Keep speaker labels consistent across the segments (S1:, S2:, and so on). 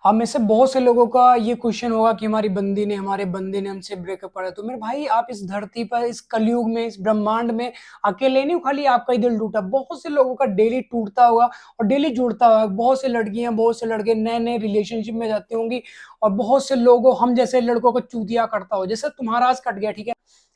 S1: आप में से बहुत से लोगों का ये क्वेश्चन होगा कि हमारी बंदी ने हमारे बंदे ने हमसे ब्रेकअप करा। तो मेरे भाई, आप इस धरती पर, इस कलयुग में, इस ब्रह्मांड में अकेले नहीं हो। खाली आपका ही दिल टूटा, बहुत से लोगों का डेली टूटता होगा और डेली जुड़ता होगा। बहुत से लड़कियां, बहुत से लड़के नए नए रिलेशनशिप में जाती होंगी और बहुत से लोगों, हम जैसे लड़कों को चूतिया करता हो। जैसे तुम्हारा आज कट गया, ठीक है,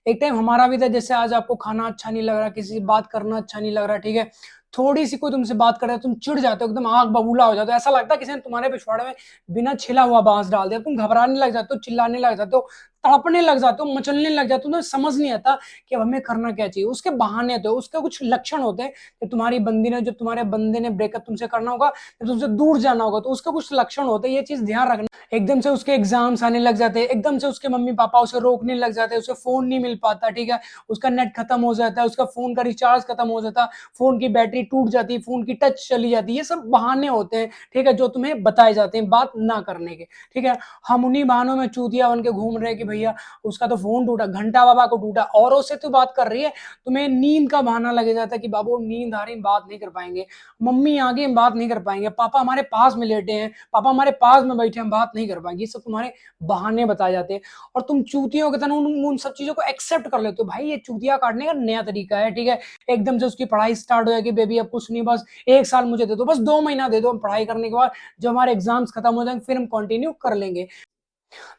S1: एक टाइम हमारा भी था। जैसे आज आपको खाना अच्छा नहीं लग रहा, किसी से बात करना अच्छा नहीं लग रहा, ठीक है, थोड़ी सी कोई तुमसे बात कर रहा है, तुम चिढ़ जाते हो, एकदम आग बबूला हो जाते हो। ऐसा लगता है किसी ने तुम्हारे पिछवाड़े में बिना छिला हुआ बांस डाल दिया। तुम घबराने लग जाते हो, चिल्लाने लग जाते हो, तड़पने लग जाते हो, मचलने लग जाते हो। तो समझ नहीं आता कि अब हमें करना क्या चाहिए। उसके बहाने होते हैं, उसके कुछ लक्षण होते हैं कि तुम्हारी बंदी ने, जो तुम्हारे बंदे ने ब्रेकअप तुमसे करना होगा, या तुमसे दूर जाना होगा, तो उसके कुछ लक्षण होते हैं। ये चीज ध्यान रखना। एकदम से उसके एग्जाम्स आने लग जाते हैं, एकदम से उसके मम्मी पापा उसे रोकने लग जाते हैं, उसे फोन नहीं मिल पाता, ठीक है, उसका नेट खत्म हो जाता है, उसका फोन का रिचार्ज खत्म हो जाता है, फोन की बैटरी टूट जाती है, फोन की टच चली जाती है। ये सब बहाने होते हैं, ठीक है, जो तुम्हें बताए जाते हैं बात ना करने के, ठीक है। हम उन्हीं बहानों में चूतिया बन के घूम रहे हैं कि भैया उसका तो फोन टूटा, घंटा बाबा को टूटा, औरों से तो बात कर रही है, तुम्हें नींद का बहाना लगे जाता है कि बाबू नींद आ रही, बात नहीं कर पाएंगे, मम्मी आगे हम बात नहीं कर पाएंगे, पापा हमारे पास में लेटे हैं, पापा हमारे पास में बैठे, हम बात नहीं कर पाएंगे। ये सब तुम्हारे बहाने बताए जाते हैं और तुम चूतियों की तरह उन सब चीजों को एक्सेप्ट कर लेते हो। भाई ये चूतिया काटने का नया तरीका है, ठीक है। एकदम से उसकी पढ़ाई स्टार्ट हो जाएगी, बेबी अब कुछ नहीं, बस 1 साल मुझे दे दो, बस 2 महीना दे दो, हम पढ़ाई करने के बाद जब हमारे एग्जाम्स खत्म हो जाएंगे फिर हम कंटिन्यू कर लेंगे।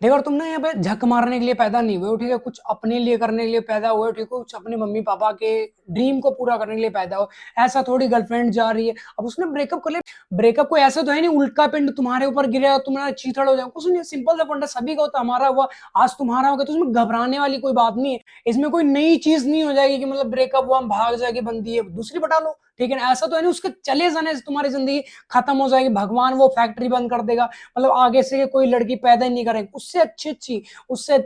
S1: देखो, और तुम ना यहाँ पे झक मारने के लिए पैदा नहीं हुए हो, ठीक है, कुछ अपने लिए करने के लिए पैदा हुए हो, ठीक है, कुछ अपने मम्मी पापा के ड्रीम को पूरा करने के लिए पैदा हो। ऐसा थोड़ी गर्लफ्रेंड जा रही है, अब उसने ब्रेकअप कर लिया, ब्रेकअप को ऐसा तो है नहीं उल्का पिंड तुम्हारे ऊपर गिरेगा, तुम्हारा चीथड़ हो जाए, कुछ नहीं, सिंपल सा फंडा, सभी का होता, हमारा हुआ, आज तुम्हारा होगा, तो उसमें घबराने वाली कोई बात नहीं है। इसमें कोई नई चीज नहीं हो जाएगी कि मतलब ब्रेकअप हुआ हम भाग जाएगी, बंदी है दूसरी पटा लो, ठीक है ना। ऐसा तो है नहीं उसके चले जाने से तुम्हारी जिंदगी खत्म हो जाएगी, भगवान वो फैक्ट्री बंद कर देगा, मतलब आगे से कोई लड़की पैदा ही नहीं करेगी। उससे अच्छे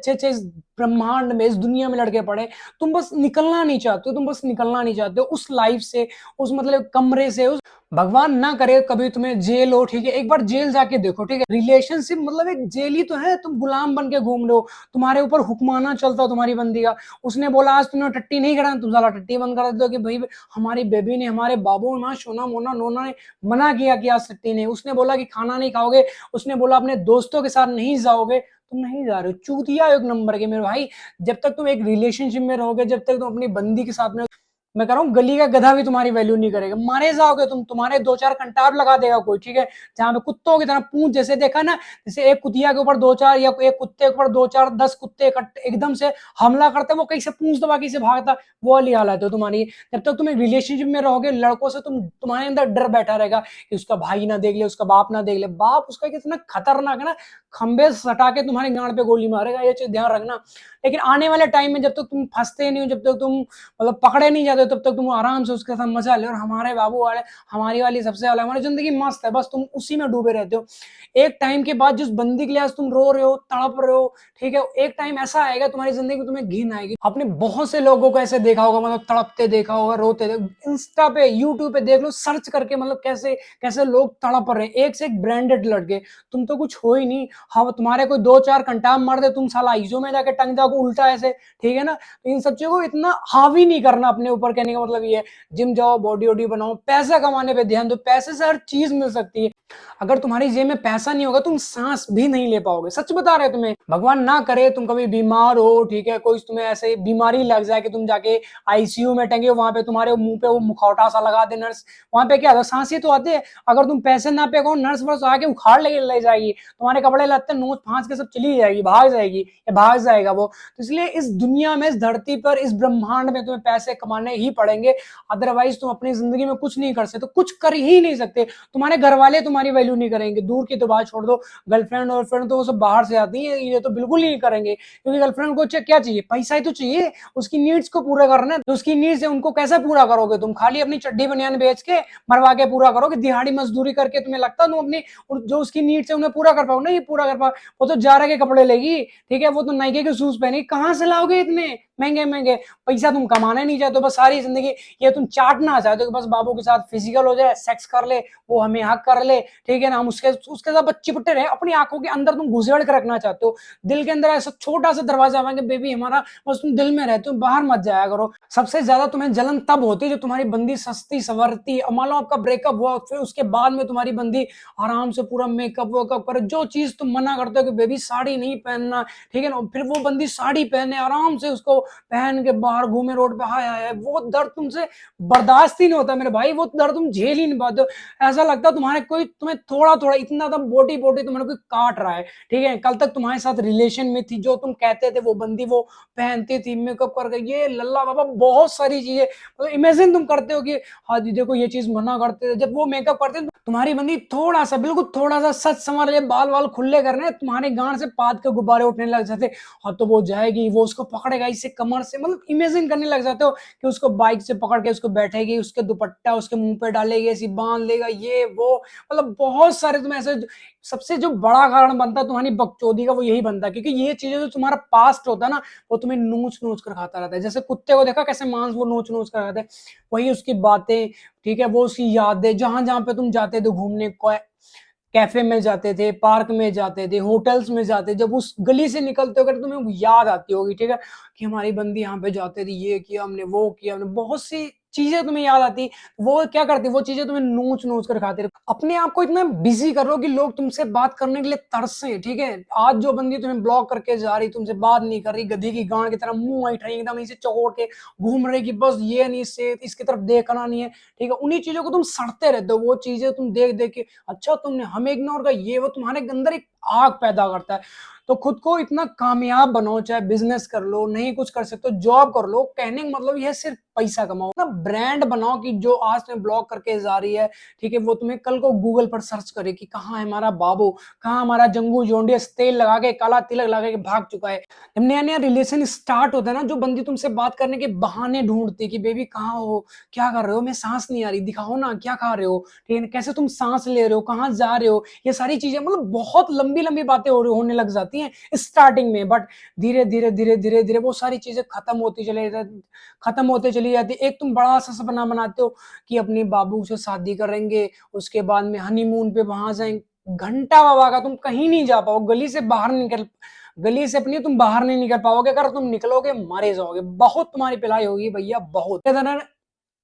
S1: अच्छे इस ब्रह्मांड में, इस दुनिया में लड़के पड़े। तुम बस निकलना नहीं चाहते हो, तुम बस निकलना नहीं चाहते हो उस लाइफ से, उस मतलब कमरे से, उस, भगवान ना करे कभी तुम्हें जेल हो, ठीक है, एक बार जेल जाके देखो, ठीक है। रिलेशनशिप मतलब एक जेल ही तो है, तुम गुलाम बन के घूम रहे हो, तुम्हारे ऊपर हुक्माना चलता हो तुम्हारी बंदी का। उसने बोला आज तुमने टट्टी नहीं कराना, तुम साला टट्टी बंद कर देते हो कि भाई हमारी बेबी ने, हमारे बाबू माँ सोना मोना नोना ने मना किया कि आज टट्टी नहीं। उसने बोला कि खाना नहीं खाओगे, उसने बोला अपने दोस्तों के साथ नहीं जाओगे, तुम नहीं जा रहे हो। चूतिया एक नंबर के मेरे भाई। जब तक तुम एक रिलेशनशिप में रहोगे, जब तक तुम अपनी बंदी के साथ में, मैं कह रहा हूँ गली का गधा भी तुम्हारी वैल्यू नहीं करेगा, मारे जाओगे तुम, तुम्हारे 2-4 कंटाप लगा देगा कोई, ठीक है। जहां पे कुत्तों की तरह पूंछ, जैसे देखा ना, जैसे एक कुतिया के ऊपर 2-4 या एक कुत्ते के ऊपर 2-4 10 कुत्ते एकदम से हमला करते, वो कहीं से पूंछ दबा कहीं से भागता, वो वाली हालत है तुम्हारी। जब तक तुम एक रिलेशनशिप में रहोगे लड़कों से, तुम्हारे अंदर डर बैठा रहेगा कि उसका भाई ना देख ले, उसका बाप ना देख ले। बाप उसका कितना खतरनाक है ना, खंबे सटा के तुम्हारे गांड पे गोली मारेगा, ये चीज ध्यान रखना। लेकिन आने वाले टाइम में जब तक तुम फंसते नहीं हो, जब तक तुम मतलब पकड़े नहीं जाते, तब तक तुम आराम से उसके साथ मजा ले। और हमारे बाबू वाले, हमारी वाली सबसे वाले, हमारी जिंदगी मस्त है, बस तुम उसी में डूबे रहते हो। एक टाइम के बाद जिस बंदी के लिए आज तुम रो रहे हो, तड़प रहे हो, ठीक है, एक टाइम ऐसा आएगा तुम्हारी जिंदगी में, तुम्हें घिन आएगी। आपने बहुत से लोगों को ऐसे देखा होगा, मतलब तड़पते देखा होगा, रोते इंस्टा पे, यूट्यूब पे देख लो, सर्च करके, मतलब कैसे कैसे लोग तड़प रहे हैं, एक से एक ब्रांडेड लड़के। तुम तो कुछ हो ही नहीं। हाँ, तुम्हारे कोई 2-4 कंटाम मार दे, तुम साला आईजो में जाके टंग जाओगे उल्टा ऐसे, ठीक है ना। तो इन सब चीजों को इतना हावी नहीं करना अपने ऊपर। कहने का मतलब ये है, जिम जाओ, बॉडी वॉडी बनाओ, पैसा कमाने पे ध्यान दो, पैसे से हर चीज मिल सकती है। अगर तुम्हारी जेब में पैसा नहीं होगा, तुम सांस भी नहीं ले पाओगे, सच बता रहे तुम्हें। भगवान ना करे तुम कभी बीमार हो, ठीक है, कोई तुम्हें ऐसे बीमारी लग जाए कि तुम जाके आईसीयू में टंगे हो, वहां पे तुम्हारे मुंह पे वो मुखौटा सा लगा दे नर्स, वहां पे क्या सांस ही तो आते हैं। अगर तुम पैसे ना पे, नर्स वर्स आके उखाड़ ले जाएगी, तुम्हारे कपड़े लगते नोच फांस के सब चली जाएगी, भाग जाएगी या भाग जाएगा वो। तो इसलिए इस दुनिया में, इस धरती पर, इस ब्रह्मांड में तुम्हें पैसे कमाने ही पड़ेंगे, अदरवाइज तुम अपनी जिंदगी में कुछ नहीं कर सकते, कुछ कर ही नहीं सकते। तुम्हारे घर वाले तुम्हारी वैल्यू नहीं करेंगे, दूर की तो बात छोड़ दो, गर्लफ्रेंड और फ्रेंड तो वो सब बाहर से आती है, ये तो बिल्कुल नहीं करेंगे, क्योंकि गर्लफ्रेंड को क्या चाहिए, पैसा ही तो चाहिए, उसकी नीड्स को पूरा करना है। तो उसकी नीड्स है, उनको कैसे पूरा करोगे तुम, खाली अपनी चड्डी बनियान बेच के मरवा के पूरा करोगे, दिहाड़ी मजदूरी करके तुम्हें लगता है तुम अपनी जो उसकी नीड्स है उन्हें पूरा कर पाओ? नहीं पूरा कर पाओ। वो तो जारा के कपड़े लेगी, ठीक है, वो तो नाइके के शूज पहनेगी, कहां से लाओगे इतने महंगे महंगे? पैसा तुम कमाने नहीं चाहते, बस सारी जिंदगी ये तुम चाटना चाहते हो कि बस बाबू के साथ फिजिकल हो जाए, सेक्स कर ले, वो हमें हक कर ले, ठीक है ना, हम उसके साथ बस चिपटे रहे, अपनी आंखों के अंदर तुम घुसेड़ के रखना चाहते हो। दिल के अंदर ऐसा छोटा सा दरवाजा बना के बेबी हमारा, बस तुम दिल में रहते हो, बाहर मत जाया करो। सबसे ज्यादा तुम्हें जलन तब होती है जो तुम्हारी बंदी सस्ती सवरती, मान लो आपका ब्रेकअप हुआ, फिर उसके बाद में तुम्हारी बंदी आराम से पूरा मेकअप वेकअप करे, जो चीज तुम मना करते हो कि बेबी साड़ी नहीं पहनना, ठीक है ना, फिर वो बंदी साड़ी पहने आराम से, उसको पहन के बाहर घूमे रोड पे, हाय हाय, वो दर्द तुमसे बर्दाश्त ही नहीं होता मेरे भाई, वो दर्द तुम झेल ही नहीं पाते हो। ऐसा लगता है तुम्हारे कोई तुम्हें थोड़ा थोड़ा इतना तो बोटी बोटी तुम्हारे कोई काट रहा है, ठीक है। कल तक तुम्हारे साथ रिलेशन में थी, जो तुम कहते थे वो बंदी वो पहनती थी, मेकअप करके, ये लल्ला बाबा बहुत सारी चीजें, मतलब इमेजिन तुम करते हो कि हाँ जी देखो ये चीज मना करते थे, जब वो मेकअप करते थे तुम्हारी बंदी थोड़ा सा, बिल्कुल थोड़ा सा सच संवर ले, बाल वाल खुले करने, तुम्हारे गांड से पाद के गुब्बारे उठने लग जाते। हाँ तो वो जाएगी, वो उसको पकड़ेगा इससे कमर से, मतलब इमेजिन करने लग जाते हो कि उसको बाइक से पकड़ के उसको बैठेगी, उसके दुपट्टा उसके मुंह पे डालेगी, ऐसी बांध लेगा, ये वो, मतलब बहुत सारे तुम ऐसे। सबसे जो बड़ा कारण बनता है तुम्हारी बकचोदी का वो यही बनता है, क्योंकि ये चीजें जो तुम्हारा पास्ट होता है ना, वो तुम्हें नोच नोच कर खाता रहता है। जैसे कुत्ते को देखा कैसे मांस वो नोच नोच कर खाते हैं, वही उसकी बातें, ठीक है, वो उसकी यादें, जहां जहां पे तुम जाते थे घूमने, कैफे में जाते थे, पार्क में जाते थे, होटल्स में जाते, जब उस गली से निकलते हो तुम्हें याद आती होगी, ठीक है, कि हमारी बंदी यहाँ पे जाते थे, ये किया हमने, वो किया हमने, बहुत सी चीजें तुम्हें याद आती। वो क्या करती, वो चीजें तुम्हें नोच नोच कर खाते रहे। अपने आप को इतना बिजी करो कि लोग तुमसे बात करने के लिए तरसे, ठीक है। आज जो बंदी तुम्हें ब्लॉक करके जा रही, तुमसे बात नहीं कर रही, गधी की गांड की तरह मुंह आई रही, एकदम इसे चौड़ के घूम रही कि बस ये नहीं से इसकी तरफ देखना नहीं है, ठीक है, उन्हीं चीजों को तुम सड़ते रहते हो। वो चीजें तुम देख देख के, अच्छा तुमने हमें इग्नोर कर, ये वो तुम्हारे अंदर एक आग पैदा करता है। तो खुद को इतना कामयाब बनाओ, चाहे बिजनेस कर लो, नहीं कुछ कर सकते हो जॉब कर लो, कहने का मतलब यह सिर्फ पैसा कमाओ ना, ब्रांड बनाओ कि जो आज तुम्हें ब्लॉक करके जा रही है, ठीक है, वो तुम्हें कल को गूगल पर सर्च करे कि कहाँ है हमारा बाबू, कहाँ हमारा जंगू जोंडियस तेल लगा के काला तिलक लगा के भाग चुका है। जब नया नया रिलेशन स्टार्ट होता है ना, जो बंदी तुमसे बात करने के बहाने ढूंढती कि बेबी कहाँ हो, क्या कर रहे हो, मैं सांस नहीं आ रही, दिखाओ ना क्या खा रहे हो, ठीक है, कैसे तुम सांस ले रहे हो, कहाँ जा रहे हो, ये सारी चीजें, मतलब बहुत लंबी लंबी बातें होने लग जाती हैं स्टार्टिंग में, बट धीरे धीरे धीरे धीरे धीरे वो सारी चीजें खत्म होते चली जाती। एक तुम बड़ा सा सपना बनाते हो कि अपने बाबू से शादी करेंगे, उसके बाद में हनीमून पे वहां जाएंगे, घंटा बाबा का तुम कहीं नहीं जा पाओ, गली से अपनी तुम बाहर नहीं निकल पाओगे, अगर तुम निकलोगे मारे जाओगे, बहुत तुम्हारी पिलाई होगी भैया, बहुत।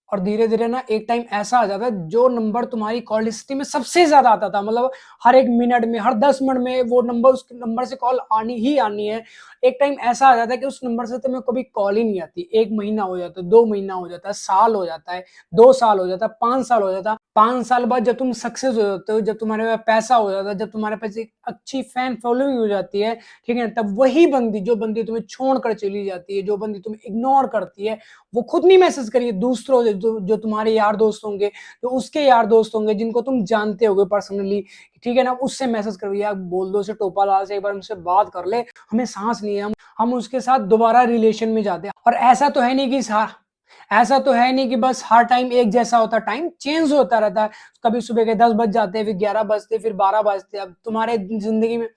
S1: और धीरे धीरे ना एक टाइम ऐसा आ जाता है, जो नंबर तुम्हारी कॉल हिस्ट्री में सबसे ज्यादा आता था, मतलब हर एक मिनट में, हर 10 मिनट में वो नंबर, उस नंबर से कॉल आनी ही आनी है। एक टाइम ऐसा आ जाता है कि उस नंबर से तुम्हें कभी कॉल ही नहीं आती, 1 महीना हो जाता है, 2 महीना हो जाता है, साल हो जाता है, 2 साल हो जाता है, 5 साल हो जाता है। 5 साल बाद जब तुम सक्सेस हो जाते हो, जब तुम्हारे पास पैसा हो जाता है, जब तुम्हारे पास एक अच्छी फैन फॉलोइंग हो जाती है, ठीक है, तब वही बंदी, जो बंदी तुम्हें छोड़कर चली जाती है, जो बंदी तुम्हें इग्नोर करती है, वो खुद नहीं मैसेज करिए, दूसरों जो तुम्हारे यार दोस्त होंगे, जो उसके यार दोस्त होंगे, जिनको तुम जानते होगे पर्सनली, ठीक है ना, उससे मैसेज करो, यार बोल दो उसे टोपा लाल से एक बार हमसे बात कर ले, हमें सांस नहीं है, हम उसके साथ दोबारा रिलेशन में जाते हैं। और ऐसा तो है नहीं कि बस हर टाइम एक जैसा होता, टाइम चेंज होता रहता है। कभी सुबह के 10 बज जाते हैं, फिर 11 बजते, फिर 12 बजते। अब तुम्हारे जिंदगी में,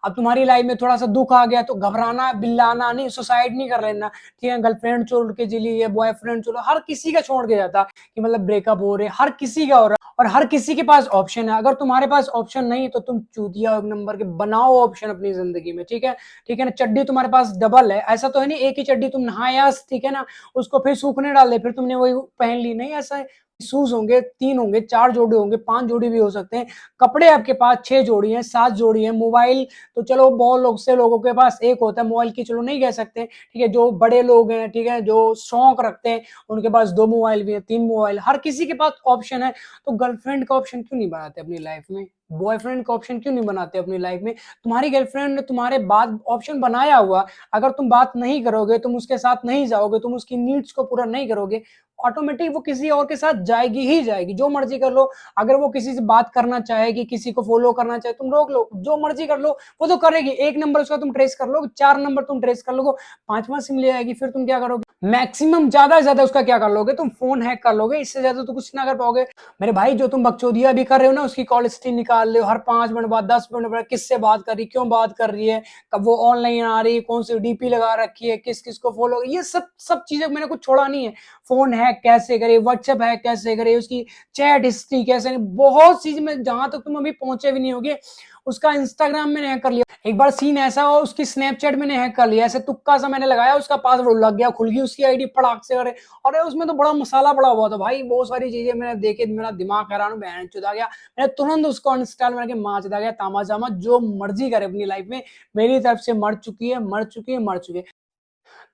S1: अब तुम्हारी लाइफ में थोड़ा सा दुख आ गया तो घबराना बिल्लाना नहीं, सुसाइड नहीं कर लेना, ठीक है, गर्लफ्रेंड छोड़ के चली है, बॉयफ्रेंड छोड़, हर किसी का छोड़ के जाता कि मतलब ब्रेकअप हो रहे, हर किसी का हो रहा है, और हर किसी के पास ऑप्शन है। अगर तुम्हारे पास ऑप्शन नहीं तो तुम चूतिया एक नंबर के, बनाओ ऑप्शन अपनी जिंदगी में, ठीक है, ठीक है ना। चड्डी तुम्हारे पास डबल है, ऐसा तो है नहीं एक ही चड्डी तुम नहाया, ठीक है ना, उसको फिर सूखने डाल दे, फिर तुमने वही पहन ली, नहीं ऐसा है। शूज होंगे 3 होंगे, 4 जोड़े होंगे, 5 जोड़ी भी हो सकते हैं। कपड़े आपके पास 6 जोड़ी हैं, 7 जोड़ी हैं। मोबाइल तो चलो बहुत लोगों के पास एक होता है, मोबाइल की चलो नहीं कह सकते, ठीक है, जो बड़े लोग हैं, ठीक है, जो शौक रखते हैं, उनके पास 2 मोबाइल भी है, 3 मोबाइल, हर किसी के पास ऑप्शन है। तो गर्लफ्रेंड का ऑप्शन क्यों नहीं बनाते अपनी लाइफ में, बॉयफ्रेंड का ऑप्शन क्यों नहीं बनाते अपनी लाइफ में। तुम्हारी गर्लफ्रेंड ने तुम्हारे बाद ऑप्शन बनाया हुआ, अगर तुम बात नहीं करोगे, तुम उसके साथ नहीं जाओगे, तुम उसकी नीड्स को पूरा नहीं करोगे, ऑटोमेटिक वो किसी और के साथ जाएगी ही जाएगी, जो मर्जी कर लो। अगर वो किसी से बात करना चाहेगी, किसी को फॉलो करना चाहे, तुम रोक लो, जो मर्जी कर लो, वो तो करेगी। 1 नंबर उसका तुम ट्रेस कर लो, 4 नंबर तुम ट्रेस कर लो, 5वां सिम ले आएगी, फिर तुम क्या करोगे, मैक्सिमम ज्यादा से ज्यादा उसका क्या कर लोगे, तुम फोन हैक कर लोगे, इससे ज्यादा तो कुछ ना कर पाओगे। मेरे भाई जो तुम बकचोदिया भी कर रहे हो ना, उसकी कॉल हिस्ट्री निकाल डाल रहे हो, हर 5 मिनट बाद 10 मिनट बाद किससे बात कर रही, क्यों बात कर रही है, कब वो ऑनलाइन आ रही है, कौन सी डीपी लगा रखी है, किस किस को फॉलो, ये सब सब चीजें मैंने कुछ छोड़ा नहीं है। फोन हैक कैसे करे, व्हाट्सएप हैक कैसे करे, उसकी चैट हिस्ट्री कैसे, बहुत चीज में जहां तक तुम अभी पहुंचे भी नहीं होगे, उसका इंस्टाग्राम मैंने हैक कर लिया। एक बार सीन ऐसा हो, उसकी स्नैपचैट मैंने हैक कर लिया, ऐसे तुक्का सा मैंने लगाया, उसका पासवर्ड लग गया, खुल गई उसकी आईडी फटाक से। करे और उसमें तो बड़ा मसाला पड़ा हुआ था भाई, बहुत सारी चीजें मैंने देखे, मेरा दिमाग हैरान बहन चुदा गया। मैंने तुरंत उसको अनइंस्टॉल करके मार चुदा गया, तामा जामा जो मर्जी करे अपनी लाइफ में, मेरी तरफ से मर चुकी है, मर चुकी है, मर चुकी है।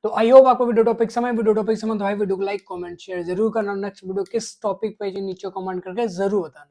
S1: तो आई होप आपको वीडियो टॉपिक समझ तो भाई वीडियो को लाइक कमेंट शेयर जरूर करना। नेक्स्ट वीडियो किस टॉपिक पे नीचे कमेंट करके जरूर बताना।